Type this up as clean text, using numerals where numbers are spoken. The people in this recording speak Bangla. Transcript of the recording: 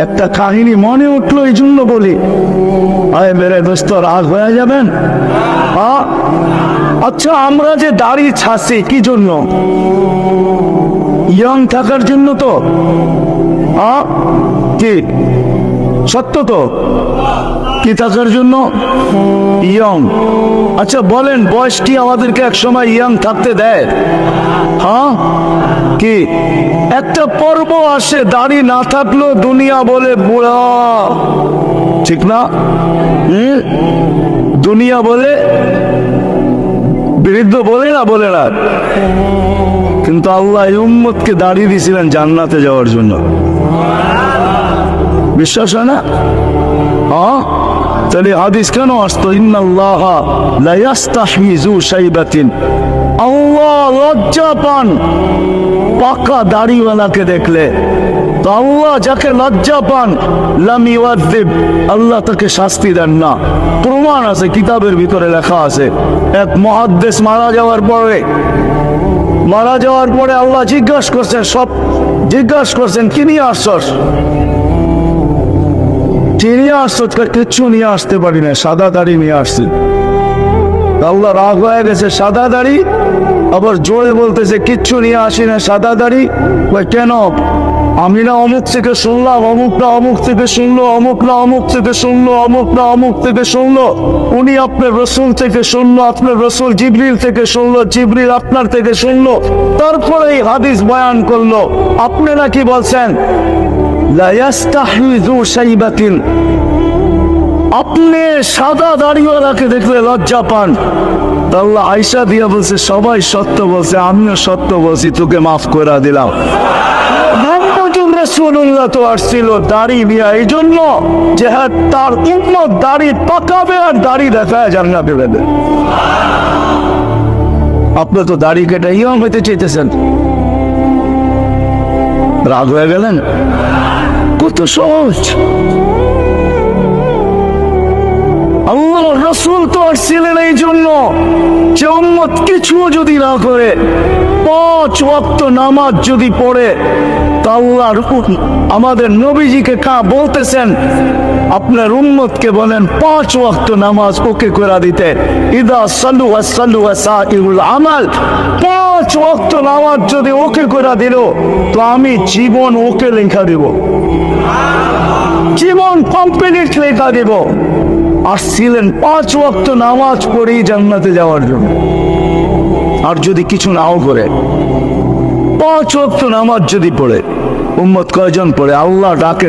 একটা কাহিনী মনে উঠলো, এই জন্য বলি। আয় মেরে দোস্ত, রাগ হয়ে যাবেন? আচ্ছা, আমরা যে দাড়ি ছাড়ছি কি জন্য? ইয়ং থাকার জন্য তো? কি সত্য তো? কি থাকার জন্য? ইয়ং। আচ্ছা বলেন, বয়স কি আমাদেরকে এক সময় ইয়ং থাকতে দেয়? কি একটা পর্ব আসে, দাড়ি না থাকলেও দুনিয়া বলে বুড়া, ঠিক না? দুনিয়া বলে, বৃদ্ধ বলে না, বলে না? কিন্তু আল্লাহ উম্মতকে দাড়ি দিয়েছিলেন জান্নাতে যাওয়ার জন্য। বিশ্বাস হয় না? তাহলে হাদিস কেন আসতো? ইন্নাল্লাহা লা ইয়াস্তাহি যু শাইবাতিন, আল্লাহ লজ্জা পান পাকা দাড়িওয়ালাকে দেখলে। তো আল্লাহ যাকে লজ্জা পান, লাম ইউআযিব, আল্লাহ তাকে শাস্তি দেন না। প্রমাণ আছে, কিতাবের ভিতরে লেখা আছে। এক মুহাদ্দিস মারা যাওয়ার পরে আল্লাহ জিজ্ঞাসা করছেন কি নিয়ে আসছস? কিচ্ছু নিয়ে আসতে পারি না, সাদা দাড়ি নিয়ে আসছি। আল্লাহ রাগ হয়ে গেছে, সাদা দাড়ি? আবার জোরে বলতেছে কিচ্ছু নিয়ে আসি না, সাদা দাড়ি। কেন? আমি না অমুক থেকে শুনলাম, অমুক না অমুক থেকে শুনলো, অমুক না অমুক থেকে শুনলো, অমুক না অমুক থেকে শুনলো, উনি আপনার রসুল থেকে শুনলো, আপনার রসুল জিবরিল থেকে শুনলো, জিবরিল আপনার থেকে শুনলো, তারপরে এই হাদিস বয়ান করলো। আপনারা কি বলছেন? লা ইয়াস্তাহি যু শাইবাতিন, আপনি সাদা দাড়িওয়ালাকে দেখলে লজ্জা পান। আল্লাহ আয়েশা দিয়া বলছে, সবাই সত্য বলছে, আমিও সত্য বলছি, তোকে মাফ করে দিলাম। রাসূলুল্লাহ তো আসছিল দাড়ি নিয়ে, এই জন্য যে তার উম্মত দাড়ি পাকাবে আর দাড়ি দেখায় জান্নাতে যাবে। আপনি তো দাড়ি কেটে ইমাম হইতে চাইতেছেন, রাগ হয়ে গেলেন? কত সহজ। আল্লাহ রাসূল তো আসছিলেন এই জন্য যে উম্মত কিছু যদি না করে, 5 ওয়াক্ত নামাজ যদি পড়ে, তা আল্লাহর আমাদের নবীজিকে বলতেছেন আপনার উম্মতকে বলেন 5 ওয়াক্ত নামাজ ওকে করে দিতে। ইদা সাল্লু ওয়াসাল্লু ওয়াসাইরুল আমাল, 5 ওয়াক্ত নামাজ যদি ওকে করে দিল, তো আমি জীবন ওকে লেখা দেব, জীবন কমপ্লিট লেখা দেব। আসছিলেন 5 ওয়াক্ত নামাজ পড়েই জান্নাতে যাওয়ার জন্য। আর যদি কিছু নাও করে, 5 ওয়াক্ত নামাজ যদি পড়ে, উম্মত কয়জন পড়ে? আল্লাহ ডাকে